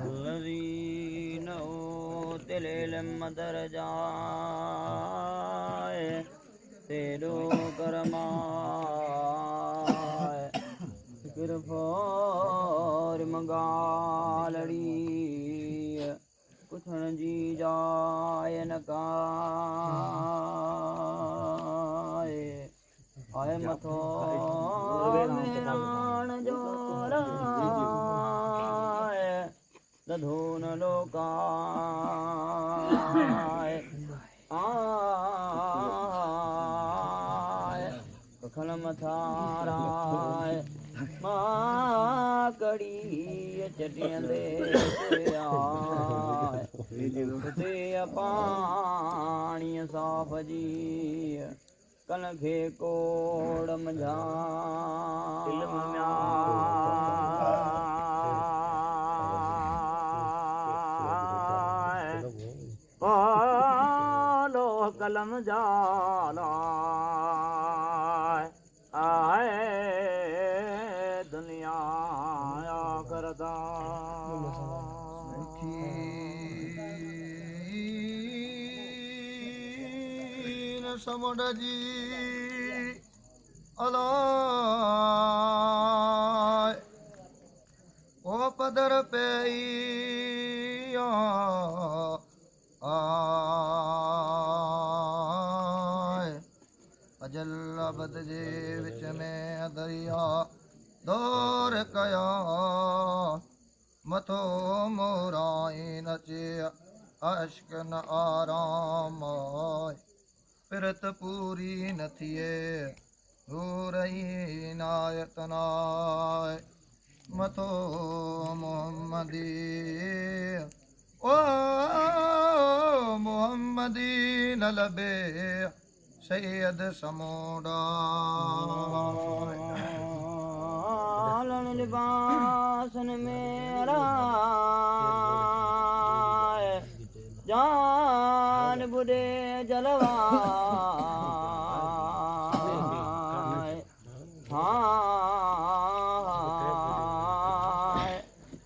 الذين أوتوا العلم درجات तेरो करमाए किरफोर मंगालड़ी कुछण जी जाय नकाए आए मथो मेरान जोराए दधून लोकाए खल मथाराए मां कड़ी चटियंदे आए पाणी साफ़ जी कल खे कोड़ मंझा पालो कलम जाला आए दुनिया करदा समुंड जी अलाए ओ पदर पई अजल अबद जे विच में दरिया दौर कया मथो मोराई नचे अश्क न आराम फिरत पूरी न थिए दूर नायत नाय मथो मोहम्मदी ओ मोहम्मदी न लबे सैयद समूडा लिबासन मेरा जान बुढ़े जलवा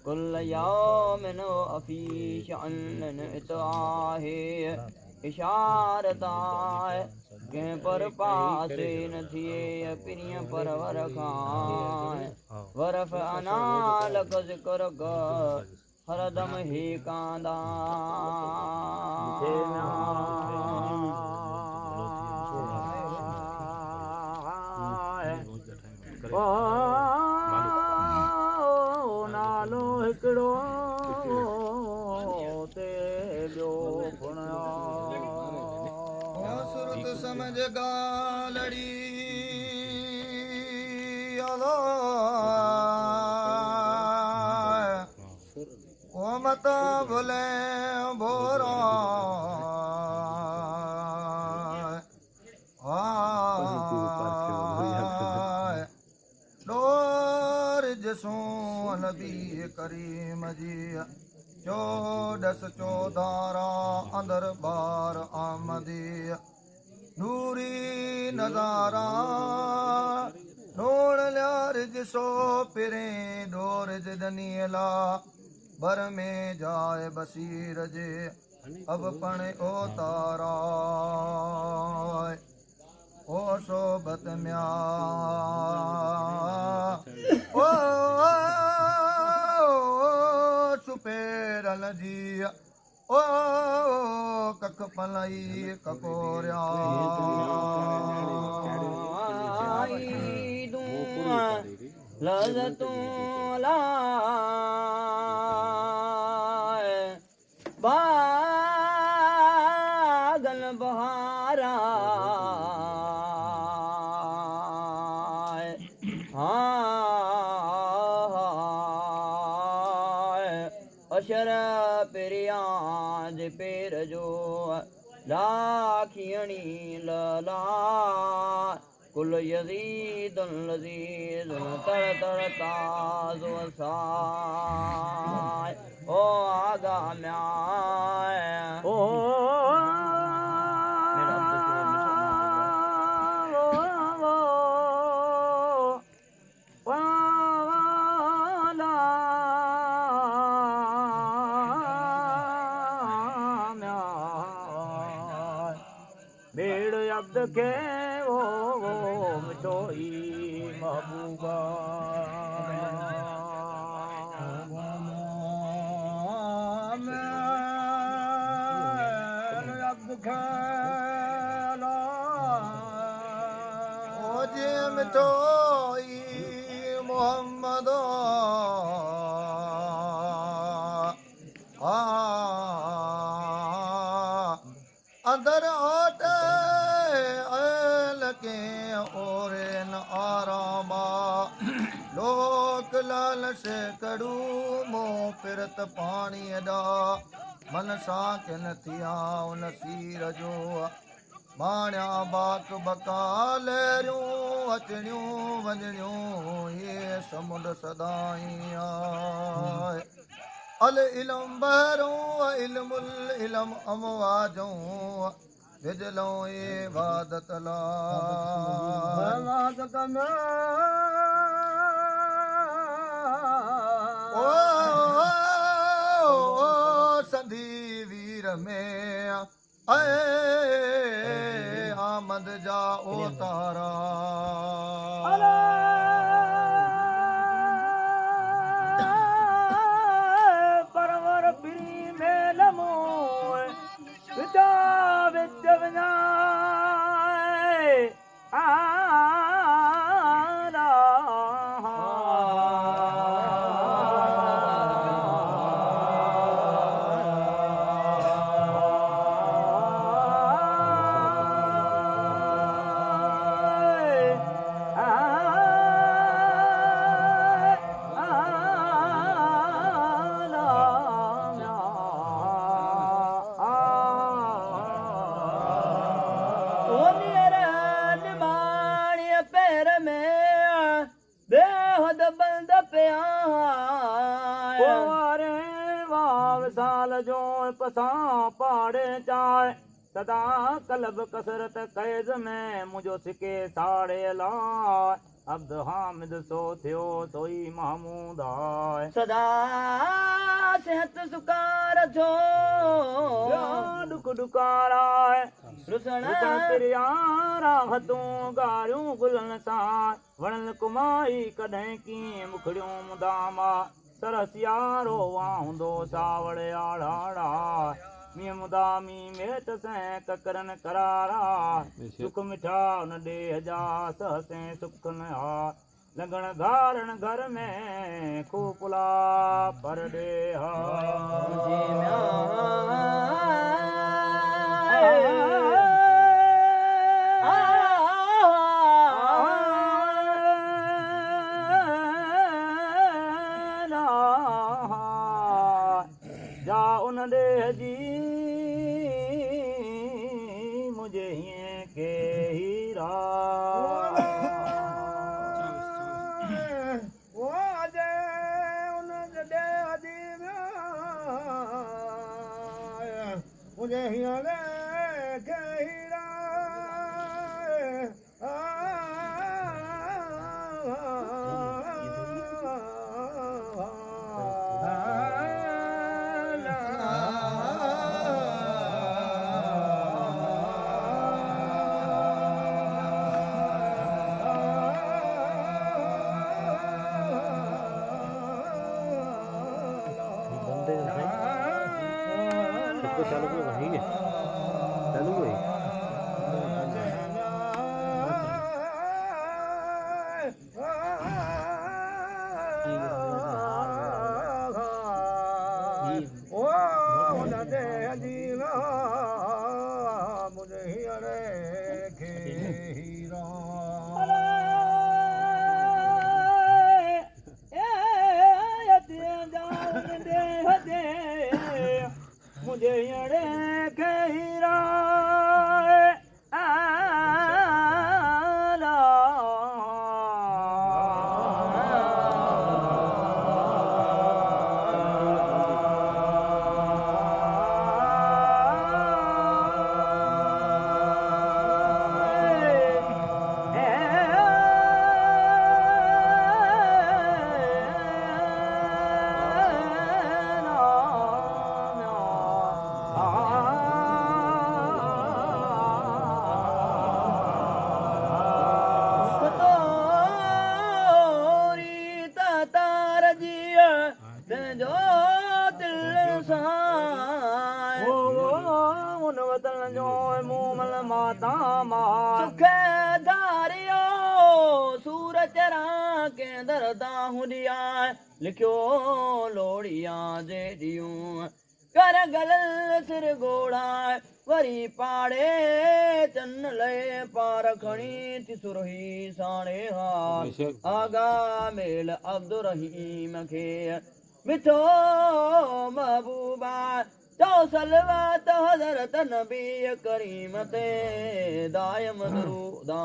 कुल यौमिन अफीश अन्न इताहे इशारत आए कंहिं पर पासे न थिए पिरीअ पर वर खाए वरफ अनाल ज़िक्र हरदम ही कांदा नालो हिकिड़ो ते ॿियो सुरत समझ गालड़ी ओ मत भुले भोरा डोर जसों नबी करीम जी चौदस चौधारा अंदर बार आमदी नूरी नजारा नोड़ ल्यार जिसो पिरे डोर जदनीला बर में जाए बसीर जे अब पण ओ तारा ओ सोबत म्या ओ सुपेरल जी ओ कख पलाई ककोरिया लज़तूं लाए बागल बहारा अशर पेरियां जे पेर जो लाखियणी लला कुल यज़ीदुल लज़ीज़ तर तर ताज़ वसाए ओ आगा म्याए ओ अब्द खे वो मिठो ई महबूबा मिठो मोहम्मद अंदर आटे लगे और न आरामा लोक लाल से कड़ू मो पिरत पानी अदा मन सा के न थिया उन सीर जो माण्या बाक बकालरियूं अचणियूं वञणियूं ये समुंड सदाई आए अल इलम बहरूं इल्मुल इलम अमवाजूं बिजलों इबादत ला ओ संधी वीर में आमद जा ओ तारा परवर पी में लमो विचा विच वञाए साल जो पसां पाड़े चाए सदा कलब कसरत कैद में मुझो सिके साड़े लाए अब्द हामिद सो थियो सोई महमूद आए सदा सेहत सुकार छो दुख डुकार आए रुसण तिरियारा हथूं गारियूं गुलन सां वणल कुमाई कॾहिं कीअं मुखड़ियूं मुदामा सरसियारो वाहूंदो सावड़े आड़ाड़ा मीअं मुदामी मेट सें ककरन करारा सुख मिठा उन ॾेह जा सहसें सुख न हा लंघण घारण घर में खूपुला पर ॾेहा जा उन ॾेह जी मुझे हीअं के हीरा मुझे हीअं के हीरा चालू को वही है चालू है मुझे हीरे के हीरा मुझे अड़े के चरां के दरदा हुदिया लिखियो लोड़ियां जे दियूं कर गल सिर घोड़ा वरी पाड़े चन लए पार खणी तिसुरही साणे हा आगा मेल अब्दुर रहीम खे मिठो महबूबा चओ सलवात हज़रत नबी करीम ते दायम दरूदा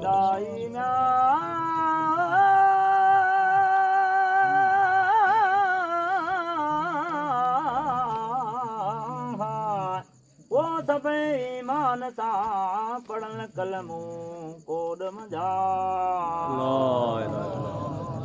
दाइमा वो सब ईमान सां पढ़ण कलमूं कोड मजा